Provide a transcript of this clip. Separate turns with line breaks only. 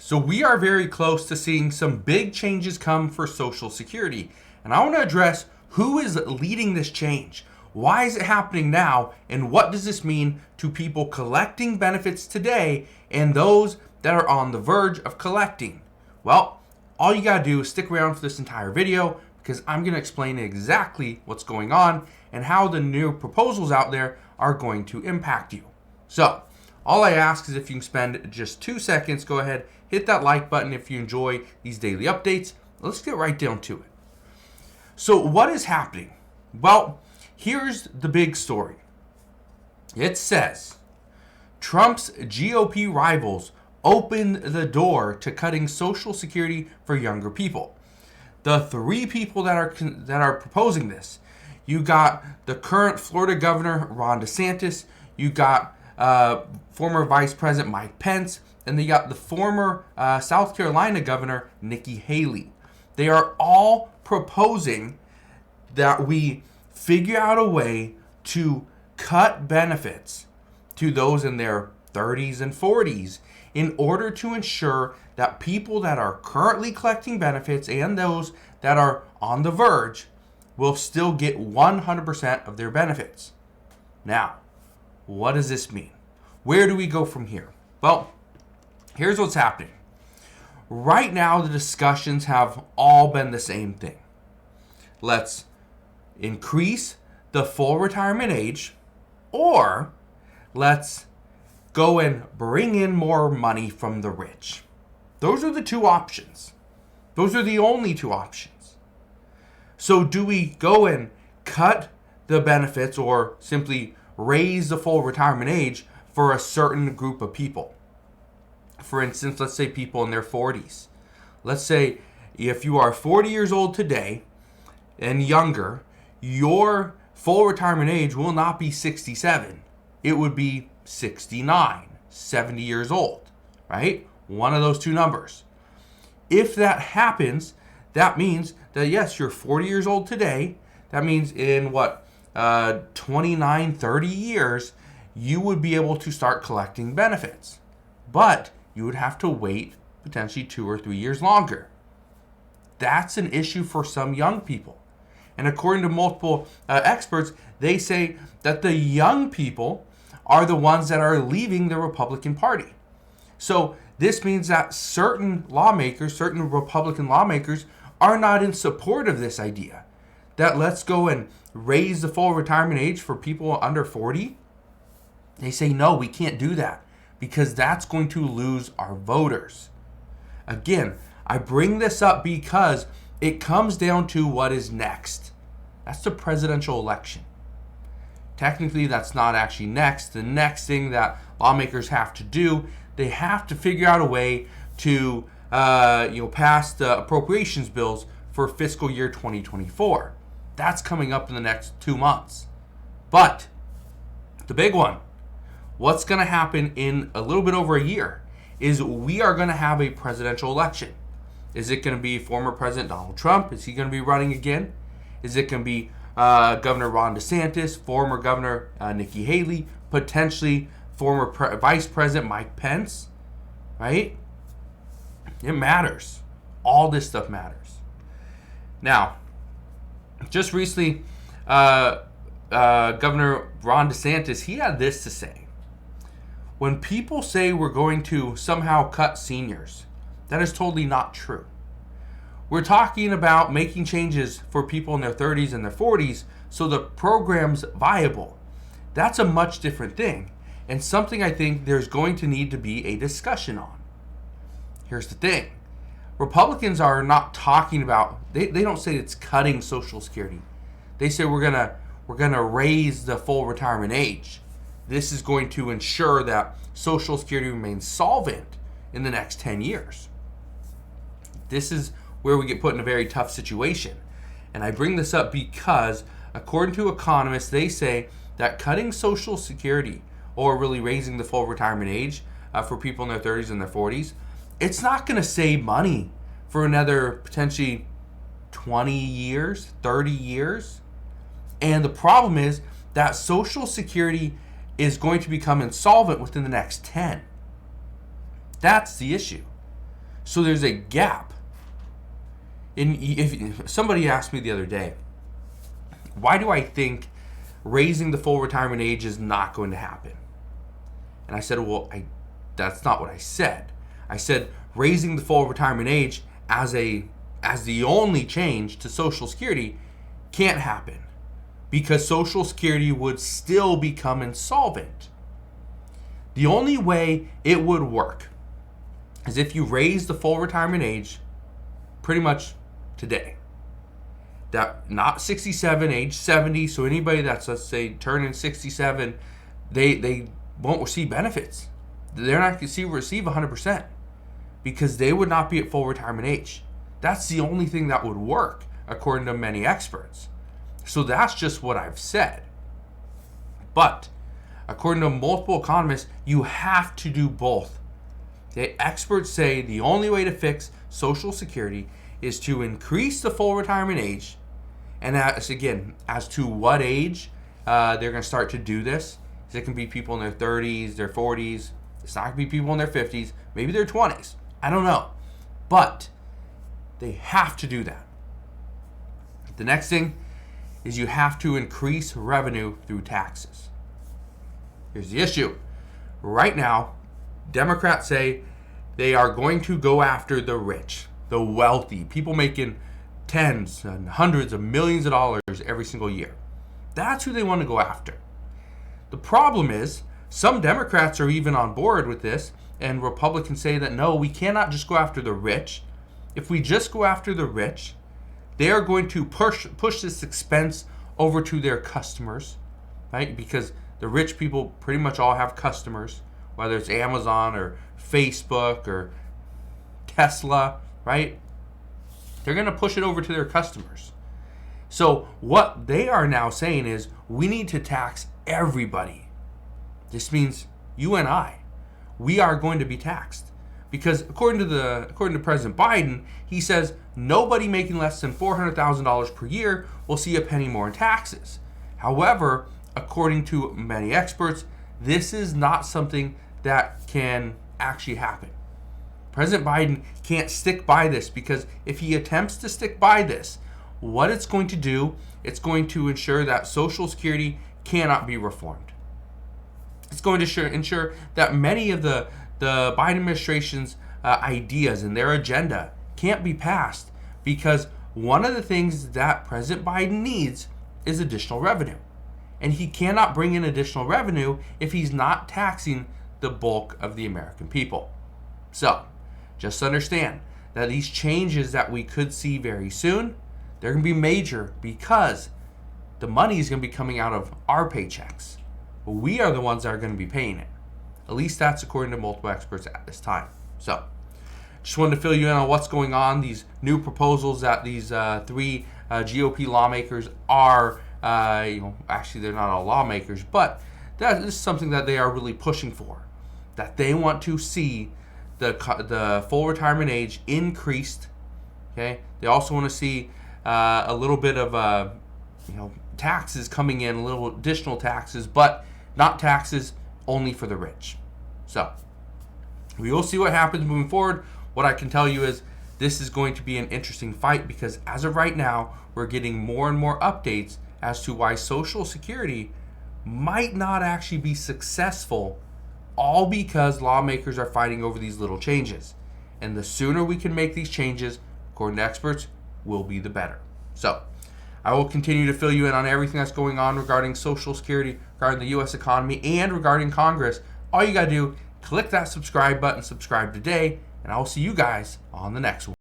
So we are very close to seeing some big changes come for Social Security. And I want to address who is leading this change. Why is it happening now? And what does this mean to people collecting benefits today and those that are on the verge of collecting? Well, all you got to do is stick around for this entire video because I'm going to explain exactly what's going on and how the new proposals out there are going to impact you. So, all I ask is if you can spend just 2 seconds, go ahead, hit that like button if you enjoy these daily updates. Let's get right down to it. So what is happening? Well, here's the big story. It says, Trump's GOP rivals opened the door to cutting Social Security for younger people. The three people that are proposing this, you got the current Florida governor, Ron DeSantis, you got former Vice President Mike Pence, and they got the former South Carolina governor, Nikki Haley. They are all proposing that we figure out a way to cut benefits to those in their 30s and 40s in order to ensure that people that are currently collecting benefits and those that are on the verge will still get 100% of their benefits. Now, what does this mean? Where do we go from here? Well, here's what's happening. Right now, the discussions have all been the same thing. Let's increase the full retirement age, or let's go and bring in more money from the rich. Those are the two options. Those are the only two options. So do we go and cut the benefits or simply raise the full retirement age for a certain group of people? For instance, let's say people in their 40s. Let's say if you are 40 years old today and younger, your full retirement age will not be 67. It would be 69, 70 years old, right? One of those two numbers. If that happens, that means that yes, you're 40 years old today. That means in 29, 30 years, you would be able to start collecting benefits. But you would have to wait potentially 2 or 3 years longer. That's an issue for some young people. And according to multiple experts, they say that the young people are the ones that are leaving the Republican Party. So this means that certain lawmakers, certain Republican lawmakers, are not in support of this idea. That let's go and raise the full retirement age for people under 40. They say, no, we can't do that because that's going to lose our voters. Again, I bring this up because it comes down to what is next. That's the presidential election. Technically, that's not actually next. The next thing that lawmakers have to do, they have to figure out a way to pass the appropriations bills for fiscal year 2024. That's coming up in the next 2 months. But the big one, what's going to happen in a little bit over a year is we are going to have a presidential election. Is it going to be former President Donald Trump? Is he going to be running again? Is it going to be Governor Ron DeSantis, former Governor Nikki Haley, potentially former Vice President Mike Pence? Right? It matters. All this stuff matters. Now, just recently, Governor Ron DeSantis, he had this to say. When people say we're going to somehow cut seniors, that is totally not true. We're talking about making changes for people in their 30s and their 40s so the program's viable. That's a much different thing and something I think there's going to need to be a discussion on. Here's the thing. Republicans are not talking about, they don't say it's cutting Social Security. They say we're gonna raise the full retirement age. This is going to ensure that Social Security remains solvent in the next 10 years. This is where we get put in a very tough situation. And I bring this up because, according to economists, they say that cutting Social Security, or really raising the full retirement age for people in their 30s and their 40s, it's not going to save money for another potentially 20 years, 30 years. And the problem is that Social Security is going to become insolvent within the next 10. That's the issue. So there's a gap. If somebody asked me the other day, why do I think raising the full retirement age is not going to happen? And I said, well, that's not what I said. I said raising the full retirement age as the only change to Social Security can't happen because Social Security would still become insolvent. The only way it would work is if you raise the full retirement age pretty much today. That not 67, age 70. So anybody that's, let's say, turning 67, they won't receive benefits. They're not going to receive 100% because they would not be at full retirement age. That's the only thing that would work, according to many experts. So that's just what I've said. But according to multiple economists, you have to do both. The experts say the only way to fix Social Security is to increase the full retirement age. And as to what age they're going to start to do this, it can be people in their 30s, their 40s. It's not going to be people in their 50s, maybe their 20s. I don't know. But they have to do that. The next thing is you have to increase revenue through taxes. Here's the issue. Right now, Democrats say they are going to go after the rich, the wealthy, people making tens and hundreds of millions of dollars every single year. That's who they want to go after. The problem is, some Democrats are even on board with this, and Republicans say that no, we cannot just go after the rich. If we just go after the rich, they are going to push this expense over to their customers, right? Because the rich people pretty much all have customers, whether it's Amazon or Facebook or Tesla, right? They're going to push it over to their customers. So what they are now saying is we need to tax everybody. This means you and I. We are going to be taxed. Because according to President Biden, he says nobody making less than $400,000 per year will see a penny more in taxes. However, according to many experts, this is not something that can actually happen. President Biden can't stick by this because if he attempts to stick by this, what it's going to do, it's going to ensure that Social Security cannot be reformed. It's going to ensure that many of the Biden administration's ideas and their agenda can't be passed because one of the things that President Biden needs is additional revenue. And he cannot bring in additional revenue if he's not taxing the bulk of the American people. So, just understand that these changes that we could see very soon, they're going to be major because the money is going to be coming out of our paychecks. We are the ones that are going to be paying it. At least that's according to multiple experts at this time. So, just wanted to fill you in on what's going on. These new proposals that these three GOP lawmakers are, actually they're not all lawmakers, but that is something that they are really pushing for. That they want to see the full retirement age increased. Okay, they also want to see a little bit of taxes coming in, a little additional taxes, but not taxes only for the rich. So we will see what happens moving forward. What I can tell you is this is going to be an interesting fight because as of right now, we're getting more and more updates as to why Social Security might not actually be successful, all because lawmakers are fighting over these little changes. And the sooner we can make these changes, according to experts, will be the better. So I will continue to fill you in on everything that's going on regarding Social Security, regarding the U.S. economy, and regarding Congress. All you got to do, click that subscribe button, subscribe today, and I will see you guys on the next one.